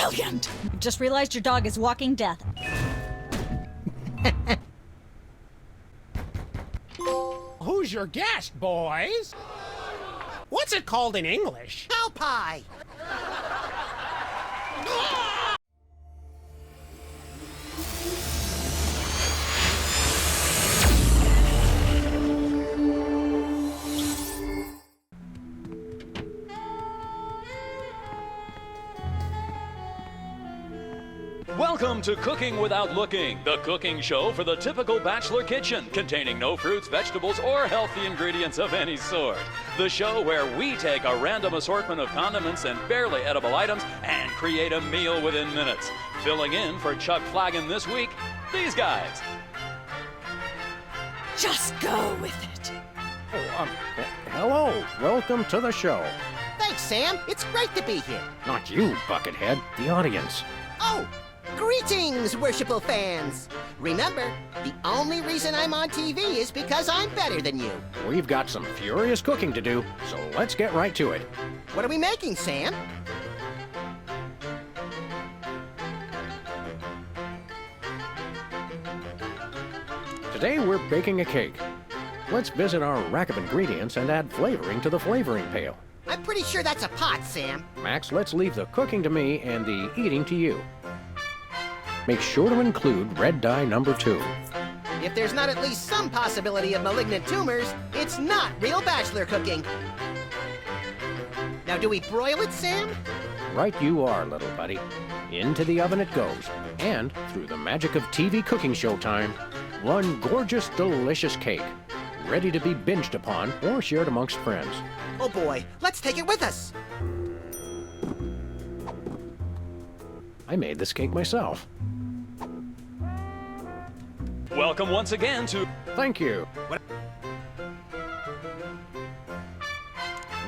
Brilliant! Just realized your dog is walking death. Who's your guest, boys? What's it called in English? Cow pie! Welcome to Cooking Without Looking, the cooking show for the typical bachelor kitchen, containing no fruits, vegetables, or healthy ingredients of any sort. The show where we take a random assortment of condiments and barely edible items and create a meal within minutes. Filling in for Chuck Flagon this week, these guys. Just go with it. Hello. Welcome to the show. Thanks, Sam. It's great to be here. Not you, Buckethead. The audience. Oh, greetings, worshipful fans. Remember, the only reason I'm on TV is because I'm better than you. We've got some furious cooking to do, so let's get right to it. What are we making, Sam? Today we're baking a cake. Let's visit our rack of ingredients and add flavoring to the flavoring pail. I'm pretty sure that's a pot, Sam. Max, let's leave the cooking to me and the eating to you. Make sure to include red dye number 2. If there's not at least some possibility of malignant tumors, it's not real bachelor cooking. Now, do we broil it, Sam? Right you are, little buddy. Into the oven it goes. And, through the magic of TV cooking show time, one gorgeous, delicious cake. Ready to be binged upon or shared amongst friends. Oh boy, let's take it with us. I made this cake myself. Welcome once again to... Thank you.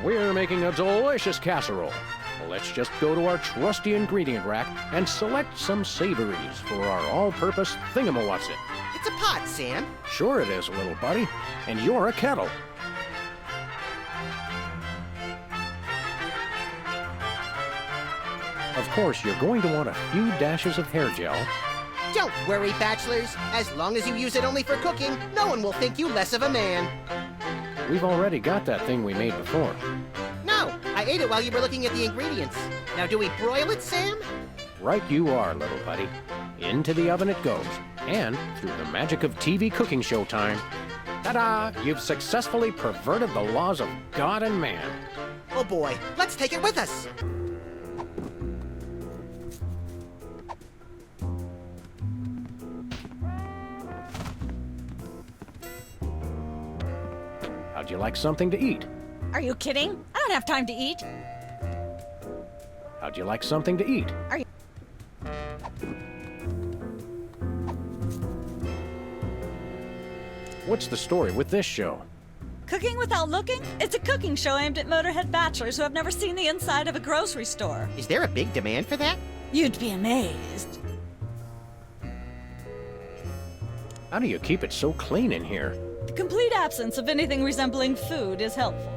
We're making a delicious casserole. Let's just go to our trusty ingredient rack and select some savories for our all-purpose thingamawatsit. It's a pot, Sam. Sure it is, little buddy. And you're a kettle. Of course, you're going to want a few dashes of hair gel. Don't worry, bachelors. As long as you use it only for cooking, no one will think you less of a man. We've already got that thing we made before. No, I ate it while you were looking at the ingredients. Now, do we broil it, Sam? Right you are, little buddy. Into the oven it goes. And, through the magic of TV cooking show time, ta-da! You've successfully perverted the laws of God and man. Oh boy, let's take it with us. How'd you like something to eat? Are you kidding? I don't have time to eat. How'd you like something to eat? Are you... What's the story with this show? Cooking Without Looking? It's a cooking show aimed at Motorhead bachelors who have never seen the inside of a grocery store. Is there a big demand for that? You'd be amazed. How do you keep it so clean in here? The complete absence of anything resembling food is helpful.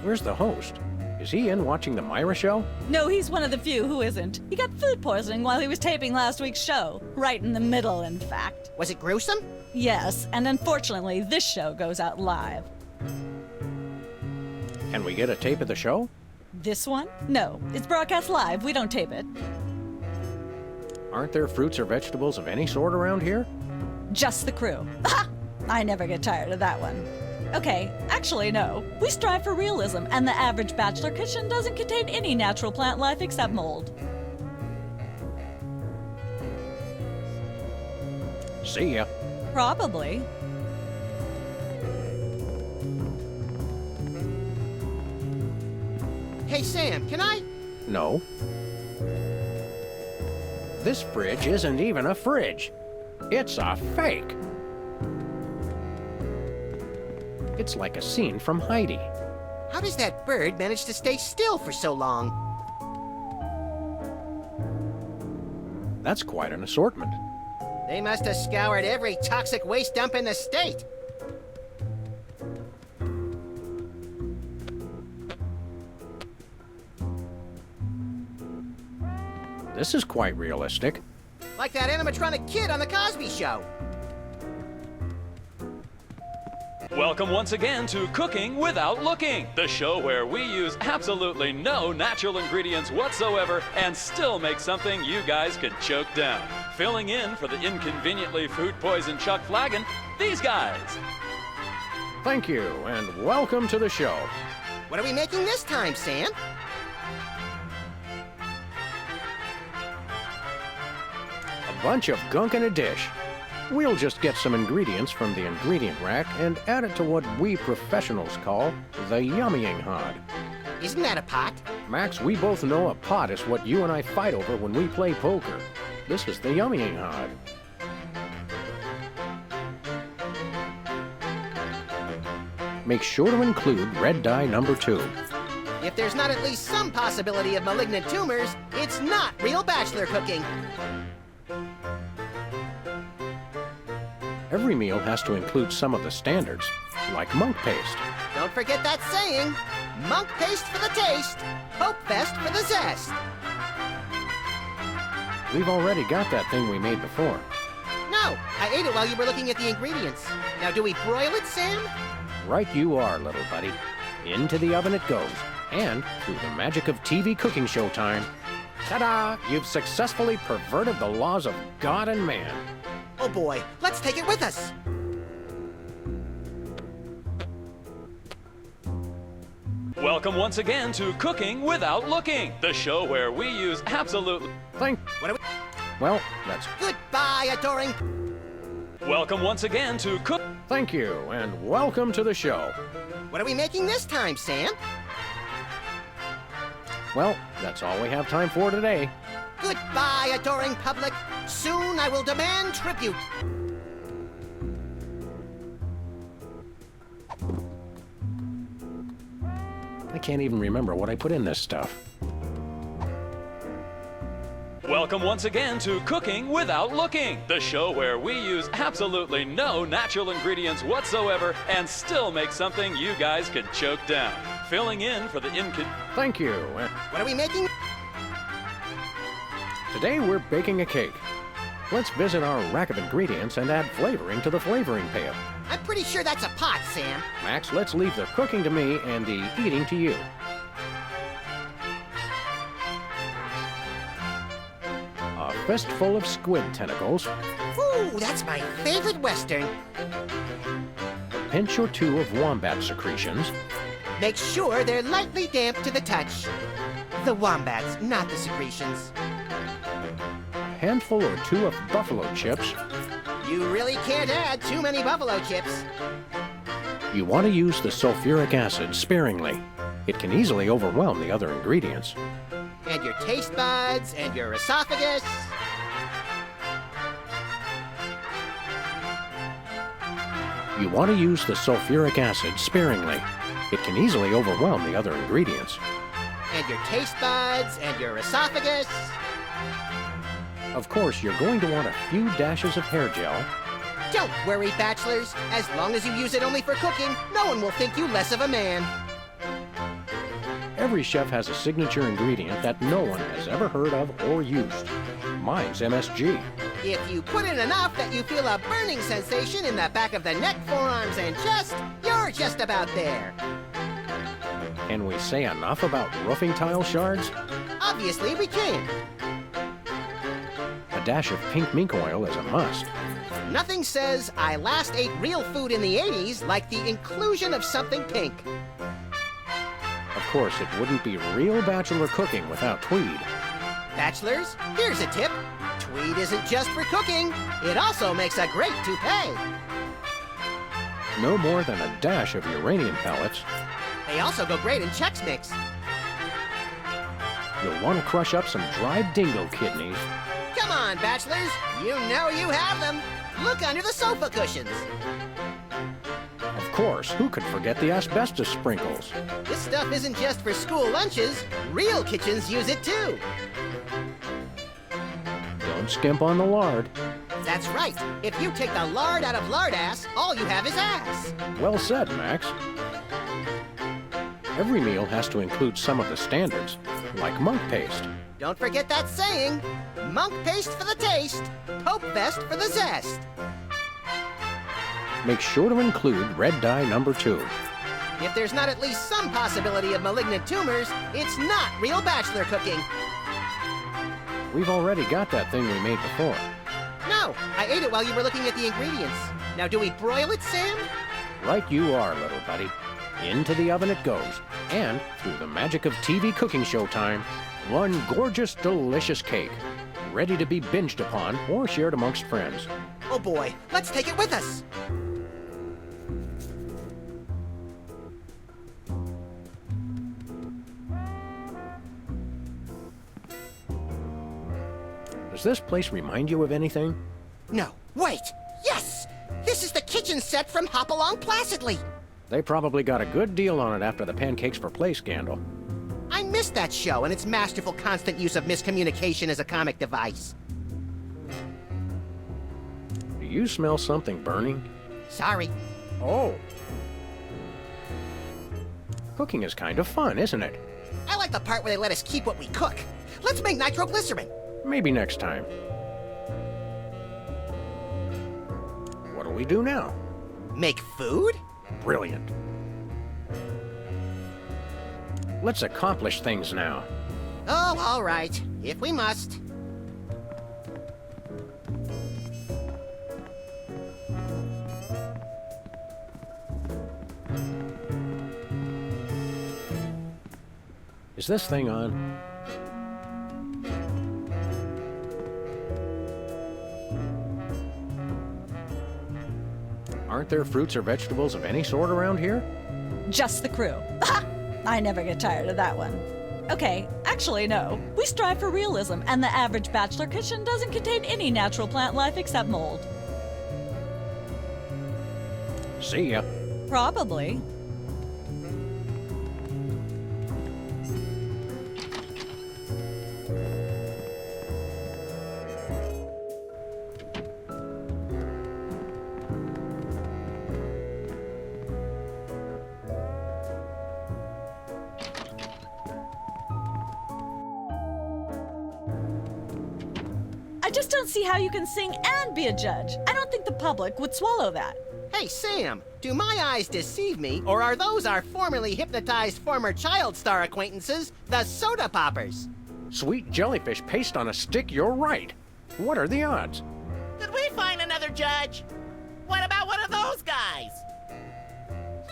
Where's the host? Is he in watching the Myra show? No, he's one of the few who isn't. He got food poisoning while he was taping last week's show. Right in the middle, in fact. Was it gruesome? Yes, and unfortunately, this show goes out live. Can we get a tape of the show? This one? No, it's broadcast live. We don't tape it. Aren't there fruits or vegetables of any sort around here? Just the crew. Ha! I never get tired of that one. Okay, actually, no. We strive for realism, and the average bachelor kitchen doesn't contain any natural plant life except mold. See ya. Probably. Hey, Sam, can I? No. This fridge isn't even a fridge. It's a fake. It's like a scene from Heidi. How does that bird manage to stay still for so long? That's quite an assortment. They must have scoured every toxic waste dump in the state. This is quite realistic. Like that animatronic kid on The Cosby Show. Welcome once again to Cooking Without Looking, the show where we use absolutely no natural ingredients whatsoever and still make something you guys can choke down. Filling in for the inconveniently food-poisoned Chuck Flagon, these guys. Thank you, and welcome to the show. What are we making this time, Sam? A bunch of gunk in a dish. We'll just get some ingredients from the ingredient rack and add it to what we professionals call the yummying hod. Isn't that a pot? Max, we both know a pot is what you and I fight over when we play poker. This is the yummying hod. Make sure to include red dye number 2. If there's not at least some possibility of malignant tumors, it's not real bachelor cooking. Every meal has to include some of the standards, like monk paste. Don't forget that saying, monk paste for the taste, Pope Fest for the zest. We've already got that thing we made before. No, I ate it while you were looking at the ingredients. Now do we broil it, Sam? Right you are, little buddy. Into the oven it goes. And, through the magic of TV cooking show time, ta-da! You've successfully perverted the laws of God and man. Oh boy, let's take it with us. Welcome once again to Cooking Without Looking, the show where we use absolutely... What are we... Well, that's... Goodbye, adoring... Welcome once again to Thank you, and welcome to the show. What are we making this time, Sam? Well, that's all we have time for today. Goodbye, adoring public. Soon I will demand tribute. I can't even remember what I put in this stuff. Welcome once again to Cooking Without Looking, the show where we use absolutely no natural ingredients whatsoever and still make something you guys can choke down. Filling in for the Thank you. What are we making? Today we're baking a cake. Let's visit our rack of ingredients and add flavoring to the flavoring pail. I'm pretty sure that's a pot, Sam. Max, let's leave the cooking to me and the eating to you. A fistful of squid tentacles. Ooh, that's my favorite Western. A pinch or two of wombat secretions. Make sure they're lightly damp to the touch. The wombats, not the secretions. A handful or two of buffalo chips. You really can't add too many buffalo chips. You want to use the sulfuric acid sparingly. It can easily overwhelm the other ingredients. And your taste buds, and your esophagus. You want to use the sulfuric acid sparingly. It can easily overwhelm the other ingredients. And your taste buds, and your esophagus. Of course, you're going to want a few dashes of hair gel. Don't worry, bachelors. As long as you use it only for cooking, no one will think you less of a man. Every chef has a signature ingredient that no one has ever heard of or used. Mine's MSG. If you put in enough that you feel a burning sensation in the back of the neck, forearms, and chest, you're just about there. Can we say enough about roofing tile shards? Obviously, we can. A dash of pink mink oil is a must. Nothing says I last ate real food in the 80s like the inclusion of something pink. Of course, it wouldn't be real bachelor cooking without tweed. Bachelors, here's a tip. Tweed isn't just for cooking. It also makes a great toupee. No more than a dash of uranium pellets. They also go great in Chex Mix. You'll want to crush up some dried dingo kidneys. Come on, bachelors. You know you have them. Look under the sofa cushions. Of course, who could forget the asbestos sprinkles? This stuff isn't just for school lunches. Real kitchens use it too. Don't skimp on the lard. That's right. If you take the lard out of lard ass, all you have is ass. Well said, Max. Every meal has to include some of the standards, like monk paste. Don't forget that saying. Monk paste for the taste, Pope vest for the zest. Make sure to include red dye number 2. If there's not at least some possibility of malignant tumors, it's not real bachelor cooking. We've already got that thing we made before. No, I ate it while you were looking at the ingredients. Now, do we broil it, Sam? Right you are, little buddy. Into the oven it goes. And, through the magic of TV cooking show time, one gorgeous, delicious cake. Ready to be binged upon or shared amongst friends. Oh boy, let's take it with us. Does this place remind you of anything? No, wait! Yes! This is the kitchen set from Hop Along Placidly! They probably got a good deal on it after the Pancakes for Play scandal. I missed that show and its masterful constant use of miscommunication as a comic device. Do you smell something burning? Sorry. Oh. Cooking is kind of fun, isn't it? I like the part where they let us keep what we cook. Let's make nitroglycerin. Maybe next time. What do we do now? Make food? Brilliant. Let's accomplish things now. Oh, all right. If we must. Is this thing on? Aren't there fruits or vegetables of any sort around here? Just the crew. I never get tired of that one. Okay, actually, no. We strive for realism, and the average bachelor kitchen doesn't contain any natural plant life except mold. See ya. Probably. I just don't see how you can sing and be a judge. I don't think the public would swallow that. Hey, Sam, do my eyes deceive me, or are those our formerly hypnotized former child star acquaintances, the Soda Poppers? Sweet jellyfish paste on a stick, you're right. What are the odds? Could we find another judge? What about one of those guys?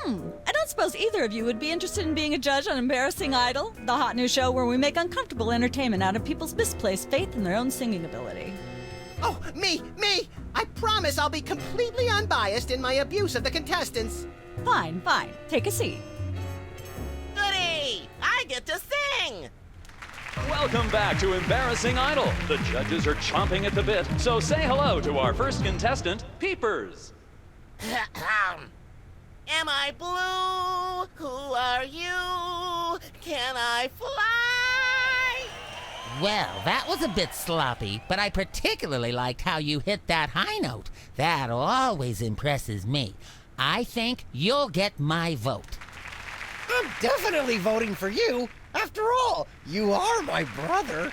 I don't suppose either of you would be interested in being a judge on Embarrassing Idol, the hot new show where we make uncomfortable entertainment out of people's misplaced faith in their own singing ability. Oh, me! I promise I'll be completely unbiased in my abuse of the contestants. Fine. Take a seat. Goody! I get to sing! Welcome back to Embarrassing Idol. The judges are chomping at the bit, so say hello to our first contestant, Peepers. Am I blue? Who are you? Can I fly? Well, that was a bit sloppy, but I particularly liked how you hit that high note. That always impresses me. I think you'll get my vote. I'm definitely voting for you. After all, you are my brother.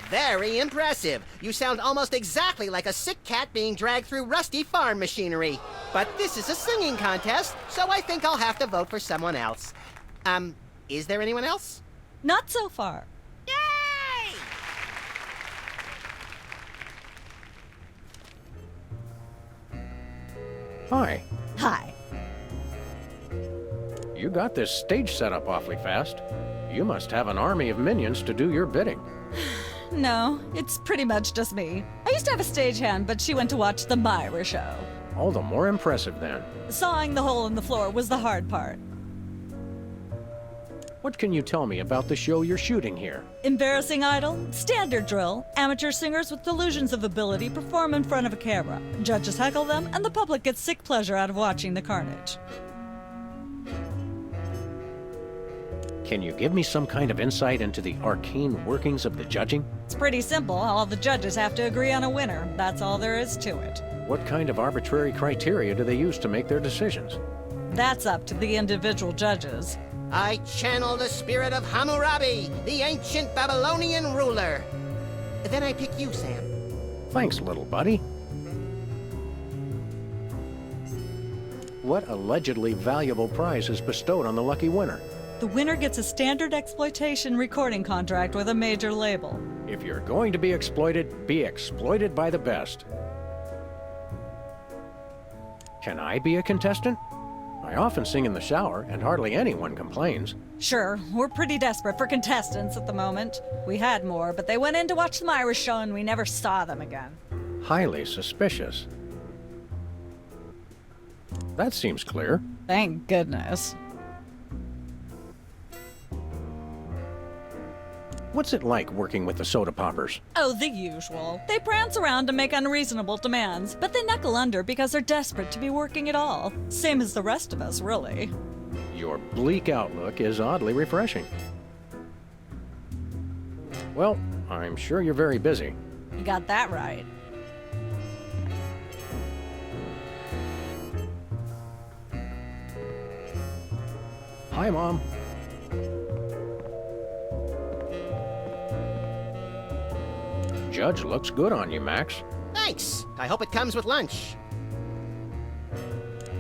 Very impressive. You sound almost exactly like a sick cat being dragged through rusty farm machinery. But this is a singing contest, so I think I'll have to vote for someone else. Is there anyone else? Not so far. Yay! Hi. Hi. You got this stage set up awfully fast. You must have an army of minions to do your bidding. No, it's pretty much just me. I used to have a stagehand, but she went to watch the Myra show. All the more impressive then. Sawing the hole in the floor was the hard part. What can you tell me about the show you're shooting here? Embarrassing Idol, standard drill. Amateur singers with delusions of ability perform in front of a camera. Judges heckle them, and the public gets sick pleasure out of watching the carnage. Can you give me some kind of insight into the arcane workings of the judging? It's pretty simple. All the judges have to agree on a winner. That's all there is to it. What kind of arbitrary criteria do they use to make their decisions? That's up to the individual judges. I channel the spirit of Hammurabi, the ancient Babylonian ruler. Then I pick you, Sam. Thanks, little buddy. What allegedly valuable prize is bestowed on the lucky winner? The winner gets a standard exploitation recording contract with a major label. If you're going to be exploited by the best. Can I be a contestant? I often sing in the shower, and hardly anyone complains. Sure, we're pretty desperate for contestants at the moment. We had more, but they went in to watch the Myra show and we never saw them again. Highly suspicious. That seems clear. Thank goodness. What's it like working with the soda poppers? Oh, the usual. They prance around and make unreasonable demands, but they knuckle under because they're desperate to be working at all. Same as the rest of us, really. Your bleak outlook is oddly refreshing. Well, I'm sure you're very busy. You got that right. Hi, Mom. Judge looks good on you, Max. Thanks. I hope it comes with lunch.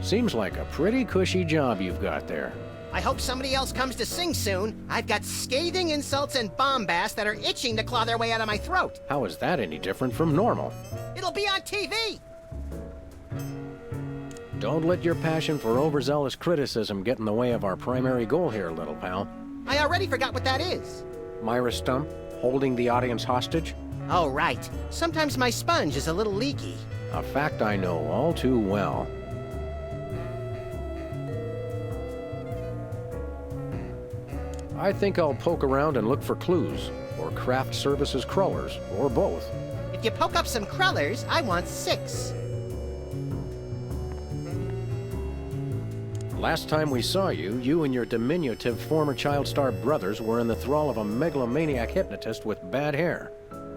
Seems like a pretty cushy job you've got there. I hope somebody else comes to sing soon. I've got scathing insults and bombast that are itching to claw their way out of my throat. How is that any different from normal? It'll be on TV. Don't let your passion for overzealous criticism get in the way of our primary goal here, little pal. I already forgot what that is. Myra Stump, holding the audience hostage? Oh, right. Sometimes my sponge is a little leaky. A fact I know all too well. I think I'll poke around and look for clues, or craft services crullers, or both. If you poke up some crullers, I want 6. Last time we saw you, you and your diminutive former child star brothers were in the thrall of a megalomaniac hypnotist with bad hair.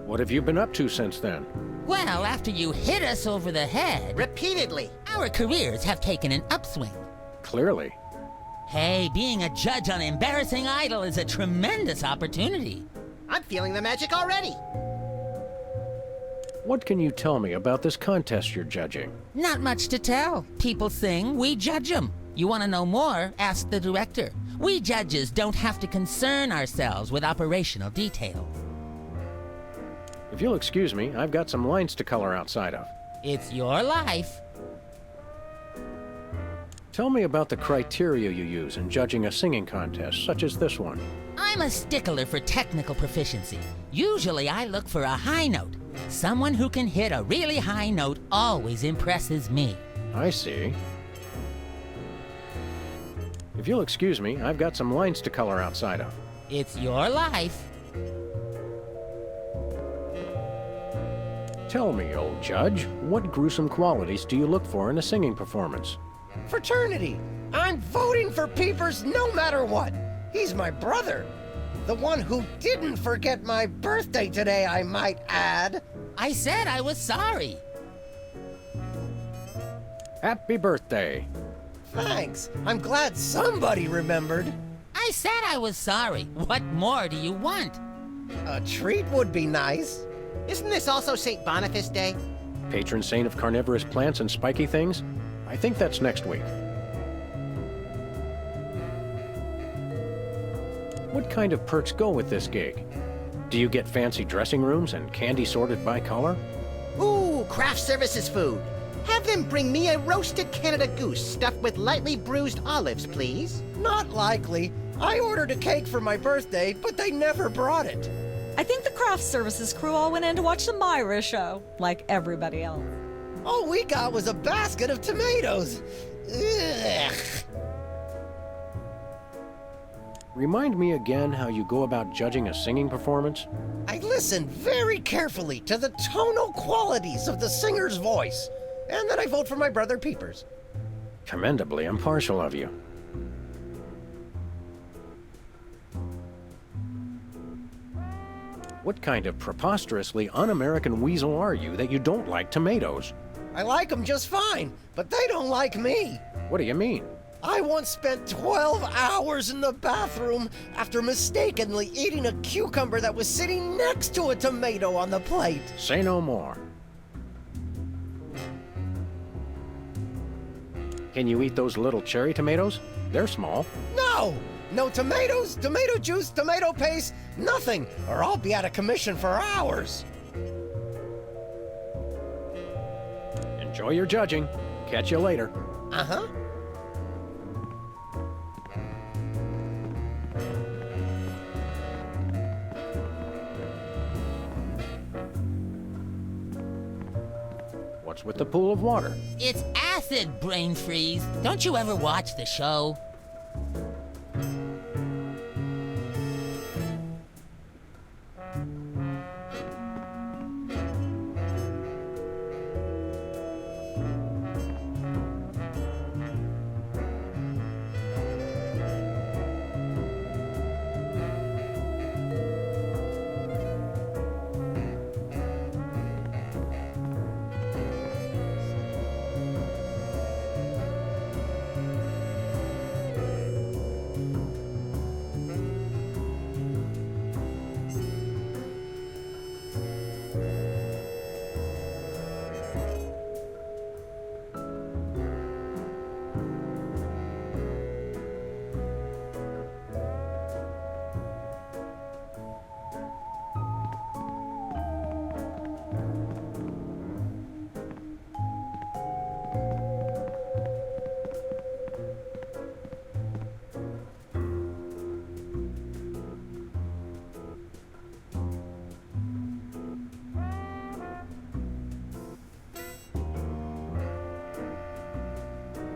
What have you been up to since then? Well, after you hit us over the head, Repeatedly. our careers have taken an upswing. Clearly. Hey, being a judge on Embarrassing Idol is a tremendous opportunity. I'm feeling the magic already. What can you tell me about this contest you're judging? Not much to tell. People sing, we judge them. You want to know more? Ask the director. We judges don't have to concern ourselves with operational detail. If you'll excuse me, I've got some lines to color outside of. It's your life. Tell me about the criteria you use in judging a singing contest, such as this one. I'm a stickler for technical proficiency. Usually I look for a high note. Someone who can hit a really high note always impresses me. I see. If you'll excuse me, I've got some lines to color outside of. It's your life. Tell me, old judge, what gruesome qualities do you look for in a singing performance? Fraternity. I'm voting for Peepers no matter what. He's my brother. The one who didn't forget my birthday today, I might add. I said I was sorry. Happy birthday. Thanks. I'm glad somebody remembered. I said I was sorry. What more do you want? A treat would be nice. Isn't this also St. Boniface Day? Patron saint of carnivorous plants and spiky things? I think that's next week. What kind of perks go with this gig? Do you get fancy dressing rooms and candy sorted by color? Ooh, craft services food. Have them bring me a roasted Canada goose stuffed with lightly bruised olives, please. Not likely. I ordered a cake for my birthday, but they never brought it. I think the craft services crew all went in to watch the Myra show, like everybody else. All we got was a basket of tomatoes. Ugh. Remind me again how you go about judging a singing performance? I listen very carefully to the tonal qualities of the singer's voice, and then I vote for my brother Peepers. Commendably impartial of you. What kind of preposterously un-American weasel are you that you don't like tomatoes? I like them just fine, but they don't like me. What do you mean? I once spent 12 hours in the bathroom after mistakenly eating a cucumber that was sitting next to a tomato on the plate. Say no more. Can you eat those little cherry tomatoes? They're small. No! No tomatoes, tomato juice, tomato paste, nothing, or I'll be out of commission for hours. Enjoy your judging. Catch you later. Uh-huh. What's with the pool of water? It's acid, brain freeze. Don't you ever watch the show?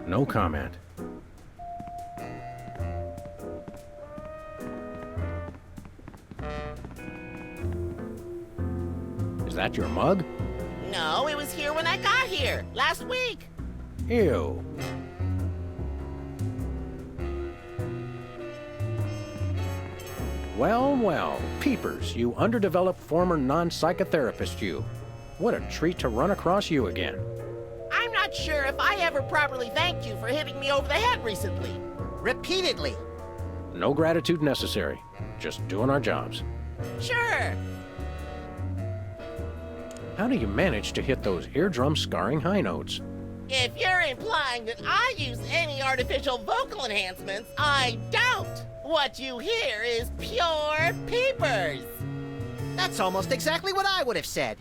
No comment. Is that your mug? No, it was here when I got here, last week. Ew. Well, well, Peepers, you underdeveloped former non-psychotherapist you. What a treat to run across you again. I'm not sure if I ever properly thanked you for hitting me over the head recently. Repeatedly. No gratitude necessary. Just doing our jobs. Sure. How do you manage to hit those eardrum-scarring high notes? If you're implying that I use any artificial vocal enhancements, I don't. What you hear is pure peepers. That's almost exactly what I would have said.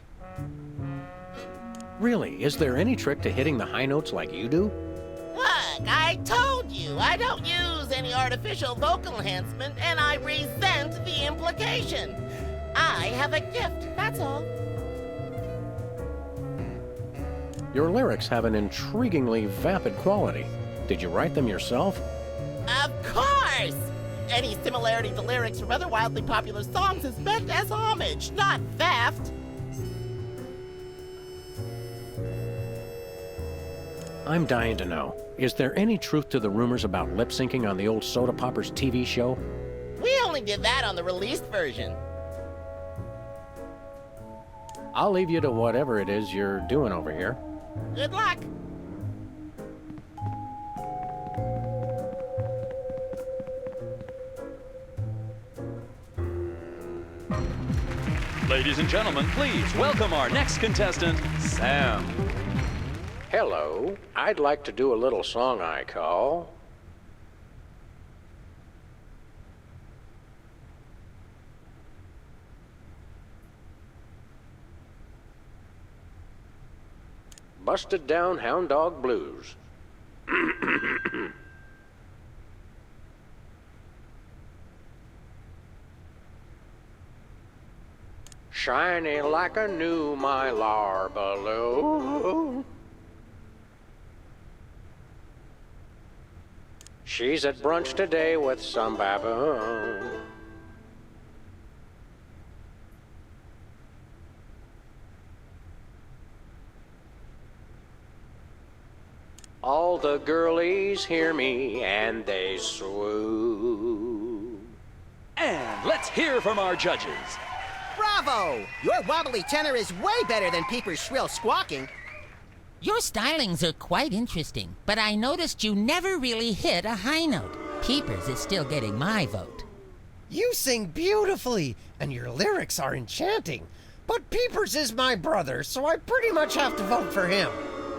Really, is there any trick to hitting the high notes like you do? Look, I told you I don't use any artificial vocal enhancement, and I resent the implication. I have a gift, that's all. Your lyrics have an intriguingly vapid quality. Did you write them yourself? Of course! Any similarity to lyrics from other wildly popular songs is meant as homage, not theft. I'm dying to know. Is there any truth to the rumors about lip syncing on the old Soda Poppers TV show? We only did that on the released version. I'll leave you to whatever it is you're doing over here. Good luck. Ladies and gentlemen, please welcome our next contestant, Sam. Hello. I'd like to do a little song I call... Busted Down Hound Dog Blues. Shiny like a new Mylar balloon. She's at brunch today with some baboon. All the girlies hear me and they swoon. And let's hear from our judges. Bravo! Your wobbly tenor is way better than Peeper's shrill squawking. Your stylings are quite interesting, but I noticed you never really hit a high note. Peepers is still getting my vote. You sing beautifully, and your lyrics are enchanting. But Peepers is my brother, so I pretty much have to vote for him.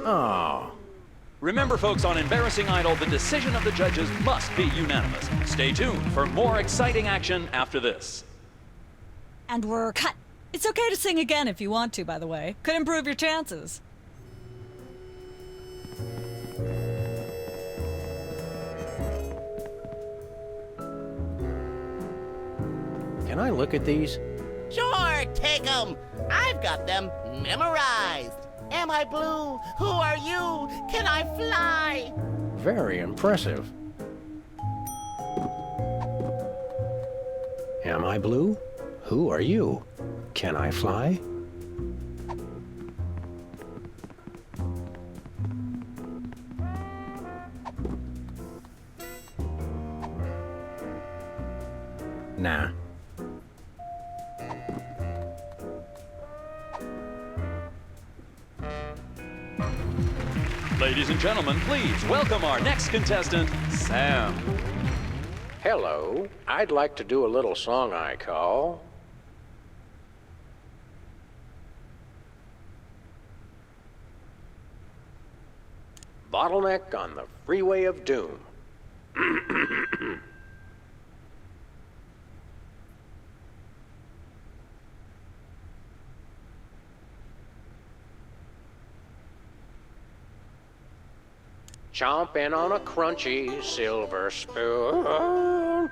Oh. Remember, folks, on Embarrassing Idol, the decision of the judges must be unanimous. Stay tuned for more exciting action after this. And we're cut. It's okay to sing again if you want to, by the way. Could improve your chances. Can I look at these? Sure, take them. I've got them memorized. Am I blue? Who are you? Can I fly? Very impressive. Am I blue? Who are you? Can I fly? Nah. Ladies and gentlemen, please welcome our next contestant, Sam. Hello. I'd like to do a little song I call Bottleneck on the Freeway of Doom. Chomping on a crunchy silver spoon.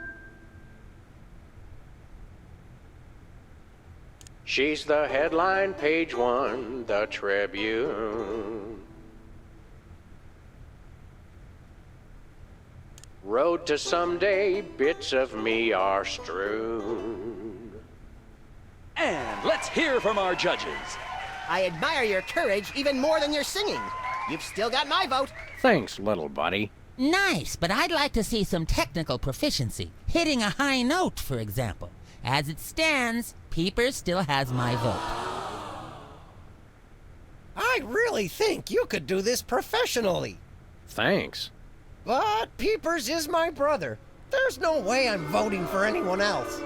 She's the headline, page one, the Tribune. Road to someday, bits of me are strewn. And let's hear from our judges. I admire your courage even more than your singing. You've still got my vote. Thanks, little buddy. Nice, but I'd like to see some technical proficiency. Hitting a high note, for example. As it stands, Peepers still has my vote. I really think you could do this professionally. Thanks. But Peepers is my brother. There's no way I'm voting for anyone else.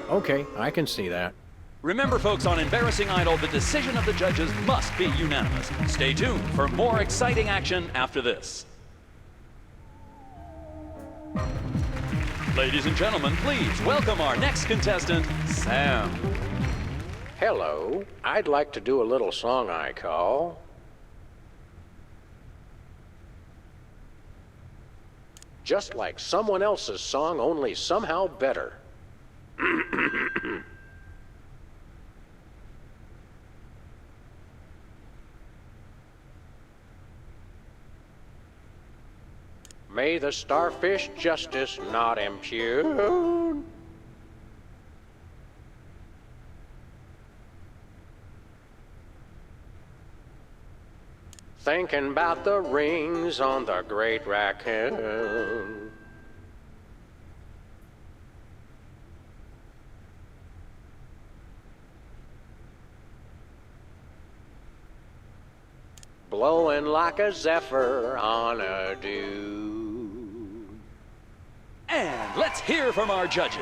Okay, I can see that. Remember, folks, on Embarrassing Idol, the decision of the judges must be unanimous. Stay tuned for more exciting action after this. Ladies and gentlemen, please welcome our next contestant, Sam. Hello. I'd like to do a little song I call Just Like Someone Else's Song, Only Somehow Better. May the starfish justice not impugn. Thinking about the rings on the great raccoon. Blowing like a zephyr on a dune. And let's hear from our judges.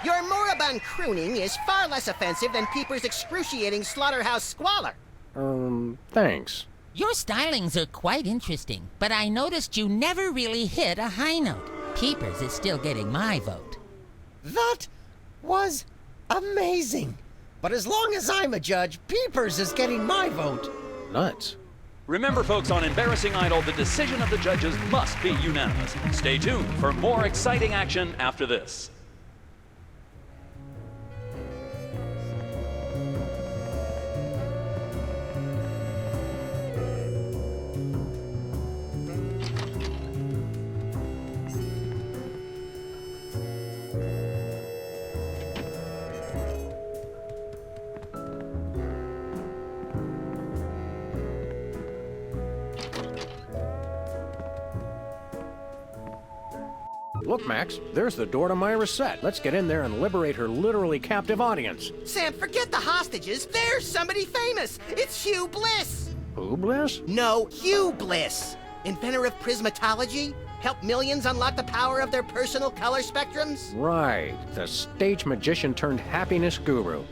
Your moribund crooning is far less offensive than Peepers' excruciating slaughterhouse squalor. Thanks. Your stylings are quite interesting, but I noticed you never really hit a high note. Peepers is still getting my vote. That was amazing. But as long as I'm a judge, Peepers is getting my vote. Nuts. Remember, folks, on Embarrassing Idol, the decision of the judges must be unanimous. Stay tuned for more exciting action after this. Look, Max, there's the door to Myra's set. Let's get in there and liberate her literally captive audience. Sam, forget the hostages. There's somebody famous. It's Hugh Bliss. Who, Bliss? No, Hugh Bliss. Inventor of prismatology. Help millions unlock the power of their personal color spectrums. Right, the stage magician turned happiness guru.